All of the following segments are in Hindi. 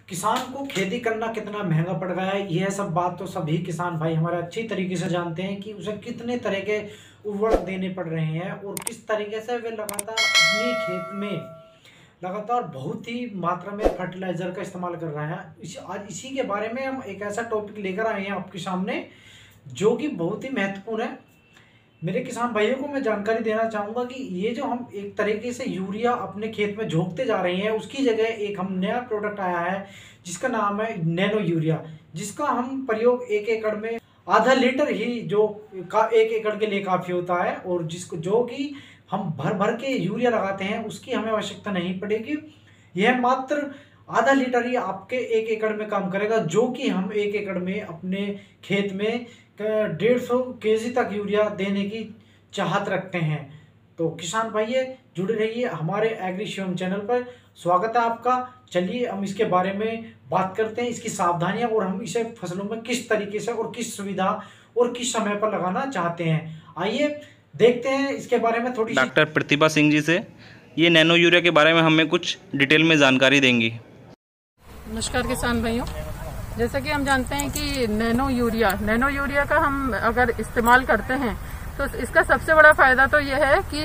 किसान को खेती करना कितना महंगा पड़ गया है, यह सब बात तो सभी किसान भाई हमारे अच्छी तरीके से जानते हैं कि उसे कितने तरह के उर्वरक देने पड़ रहे हैं और किस तरीके से वे लगातार अपनी खेत में लगातार बहुत ही मात्रा में फर्टिलाइजर का इस्तेमाल कर रहे हैं। आज इसी के बारे में हम एक ऐसा टॉपिक लेकर आए हैं आपके सामने जो कि बहुत ही महत्वपूर्ण है। मेरे किसान भाइयों को मैं जानकारी देना चाहूँगा कि ये जो हम एक तरीके से यूरिया अपने खेत में झोंकते जा रहे हैं, उसकी जगह एक हम नया प्रोडक्ट आया है जिसका नाम है नैनो यूरिया, जिसका हम प्रयोग 1 एकड़ में आधा लीटर ही जो 1 एकड़ के लिए काफ़ी होता है और जिसको जो कि हम भर भर के यूरिया लगाते हैं उसकी हमें आवश्यकता नहीं पड़ेगी। यह मात्र आधा लीटर ही आपके 1 एकड़ में काम करेगा, जो कि हम 1 एकड़ में अपने खेत में 150 kg तक यूरिया देने की चाहत रखते हैं। तो किसान भाइयों जुड़े रहिए हमारे एग्री शिवम चैनल पर। स्वागत है आपका। चलिए हम इसके बारे में बात करते हैं, इसकी सावधानियां और हम इसे फसलों में किस तरीके से और किस सुविधा और किस समय पर लगाना चाहते हैं। आइए देखते हैं इसके बारे में थोड़ी। डॉक्टर प्रतिभा सिंह जी से ये नैनो यूरिया के बारे में हमें कुछ डिटेल में जानकारी देंगी। नमस्कार किसान भाइयों, जैसा कि हम जानते हैं कि नैनो यूरिया का हम अगर इस्तेमाल करते हैं तो इसका सबसे बड़ा फायदा तो यह है कि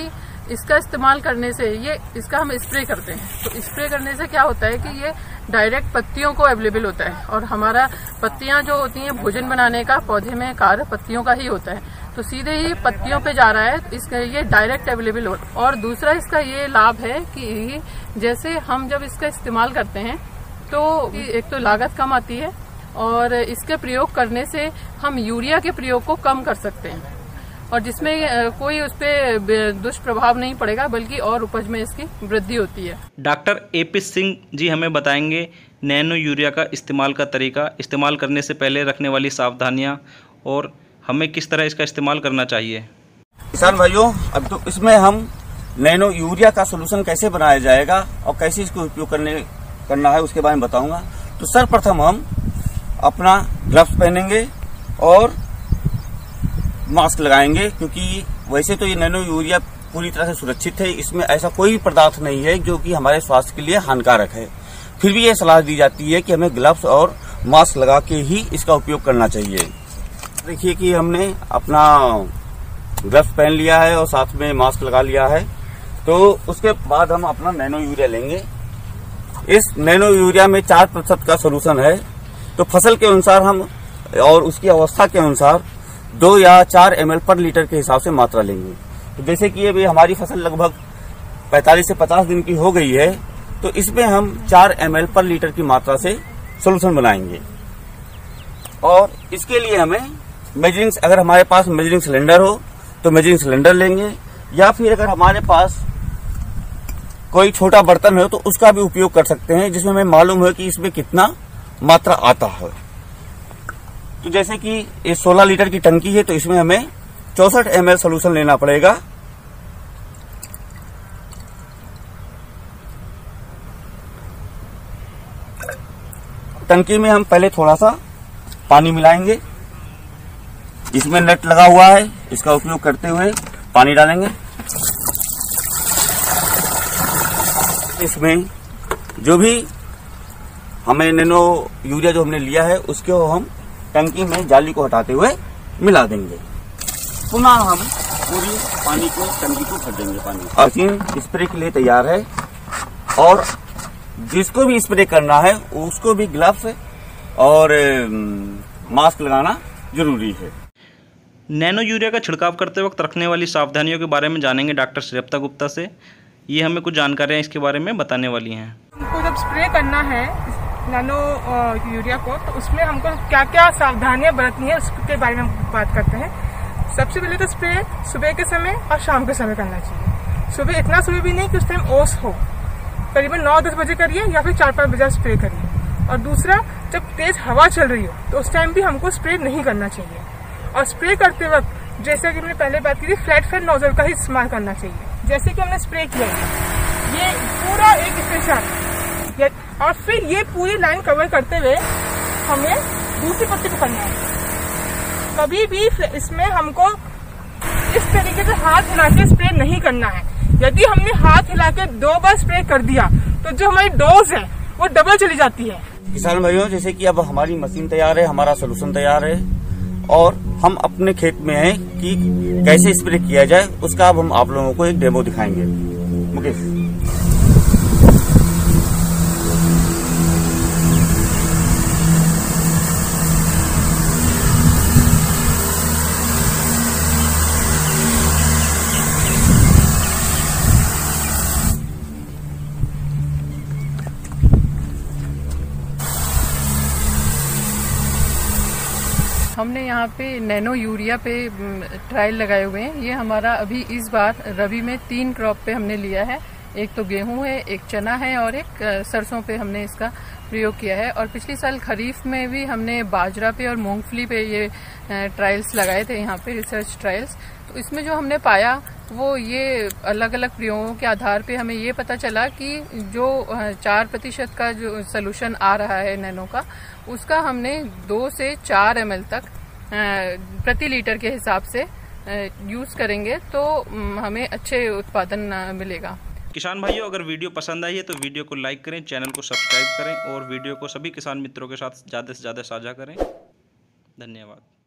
इसका इस्तेमाल करने से इसका हम स्प्रे करते हैं तो स्प्रे करने से क्या होता है कि ये डायरेक्ट पत्तियों को अवेलेबल होता है और हमारा पत्तियां जो होती हैं भोजन बनाने का पौधे में कार्य पत्तियों का ही होता है, तो सीधे ही पत्तियों पे जा रहा है, इसका ये डायरेक्ट अवेलेबल हो। और दूसरा इसका ये लाभ है कि जैसे हम जब इसका इस्तेमाल करते हैं तो एक तो लागत कम आती है और इसके प्रयोग करने से हम यूरिया के प्रयोग को कम कर सकते हैं और जिसमें कोई उस पर दुष्प्रभाव नहीं पड़ेगा बल्कि और उपज में इसकी वृद्धि होती है। डॉक्टर AP सिंह जी हमें बताएंगे नैनो यूरिया का इस्तेमाल का तरीका, इस्तेमाल करने से पहले रखने वाली सावधानियां और हमें किस तरह इसका इस्तेमाल करना चाहिए। किसान भाइयों, अब तो इसमें हम नैनो यूरिया का सोल्यूशन कैसे बनाया जाएगा और कैसे इसको उपयोग करना है उसके बारे में बताऊंगा। तो सर्वप्रथम हम अपना ग्लव्स पहनेंगे और मास्क लगाएंगे, क्योंकि वैसे तो ये नैनो यूरिया पूरी तरह से सुरक्षित है, इसमें ऐसा कोई पदार्थ नहीं है जो कि हमारे स्वास्थ्य के लिए हानिकारक है। फिर भी ये सलाह दी जाती है कि हमें ग्लव्स और मास्क लगा के ही इसका उपयोग करना चाहिए। देखिए कि हमने अपना ग्लव्स पहन लिया है और साथ में मास्क लगा लिया है, तो उसके बाद हम अपना नैनो यूरिया लेंगे। इस नैनो यूरिया में 4% का सोल्यूशन है, तो फसल के अनुसार हम और उसकी अवस्था के अनुसार 2 या 4 ml पर लीटर के हिसाब से मात्रा लेंगे। तो जैसे कि अभी हमारी फसल लगभग 45 से 50 दिन की हो गई है, तो इसमें हम 4 ml पर लीटर की मात्रा से सोल्यूशन बनाएंगे। और इसके लिए हमें मेजरिंग, अगर हमारे पास मेजरिंग सिलेंडर हो तो मेजरिंग सिलेंडर लेंगे, या फिर अगर हमारे पास कोई छोटा बर्तन हो तो उसका भी उपयोग कर सकते हैं, जिसमें हमें मालूम है कि इसमें कितना मात्रा आता है। तो जैसे कि ये 16 लीटर की टंकी है, तो इसमें हमें 64 ml सोल्यूशन लेना पड़ेगा। टंकी में हम पहले थोड़ा सा पानी मिलाएंगे, इसमें नट लगा हुआ है, इसका उपयोग करते हुए पानी डालेंगे। इसमें जो भी हमें नैनो यूरिया जो हमने लिया है उसको हम टंकी में जाली को हटाते हुए मिला देंगे। पुनः हम पूरी पानी को टंकी को भर देंगे। पानी मशीन स्प्रे के लिए तैयार है और जिसको भी स्प्रे करना है उसको भी ग्लव्स और मास्क लगाना जरूरी है। नैनो यूरिया का छिड़काव करते वक्त रखने वाली सावधानियों के बारे में जानेंगे डॉक्टर श्रेयप्ता गुप्ता से। ये हमें कुछ जानकारियाँ इसके बारे में बताने वाली हैं। हमको जब स्प्रे करना है नैनो यूरिया को तो उसमें हमको क्या क्या सावधानियां बरतनी है उसके बारे में बात करते हैं। सबसे पहले तो स्प्रे सुबह के समय और शाम के समय करना चाहिए। सुबह इतना सुबह भी नहीं कि उस टाइम ओस हो, करीबन 9-10 बजे करिए या फिर 4-5 बजे स्प्रे करिए। और दूसरा, जब तेज हवा चल रही हो तो उस टाइम भी हमको स्प्रे नहीं करना चाहिए। और स्प्रे करते वक्त जैसे कि हमने पहले बात की थी, फ्लैट फेड नोजल का ही इस्तेमाल करना चाहिए। जैसे कि हमने स्प्रे किया ये पूरा एक स्पेशल, और फिर ये पूरी लाइन कवर करते हुए हमें दूसरी पत्ती को करना है। कभी भी इसमें हमको इस तरीके से हाथ हिला के स्प्रे नहीं करना है। यदि हमने हाथ हिला के 2 बार स्प्रे कर दिया तो जो हमारी डोज है वो डबल चली जाती है। किसान भाइयों, जैसे कि अब हमारी मशीन तैयार है, हमारा सोल्यूशन तैयार है और हम अपने खेत में हैं कि कैसे स्प्रे किया जाए, उसका अब हम आप लोगों को एक डेमो दिखाएंगे। मुकेश। हमने यहाँ पे नैनो यूरिया पे ट्रायल लगाए हुए हैं। ये हमारा अभी इस बार रबी में 3 क्रॉप पे हमने लिया है। एक तो गेहूं है, एक चना है और एक सरसों पे हमने इसका प्रयोग किया है। और पिछले साल खरीफ में भी हमने बाजरा पे और मूंगफली पे ये ट्रायल्स लगाए थे, यहाँ पे रिसर्च ट्रायल्स। तो इसमें जो हमने पाया वो ये अलग अलग प्रयोगों के आधार पे हमें ये पता चला कि जो 4% का जो सोल्यूशन आ रहा है नैनो का, उसका हमने 2 से 4 ml तक प्रति लीटर के हिसाब से यूज करेंगे तो हमें अच्छे उत्पादन मिलेगा। किसान भाइयों, अगर वीडियो पसंद आई है तो वीडियो को लाइक करें, चैनल को सब्सक्राइब करें और वीडियो को सभी किसान मित्रों के साथ ज़्यादा से ज़्यादा साझा करें। धन्यवाद।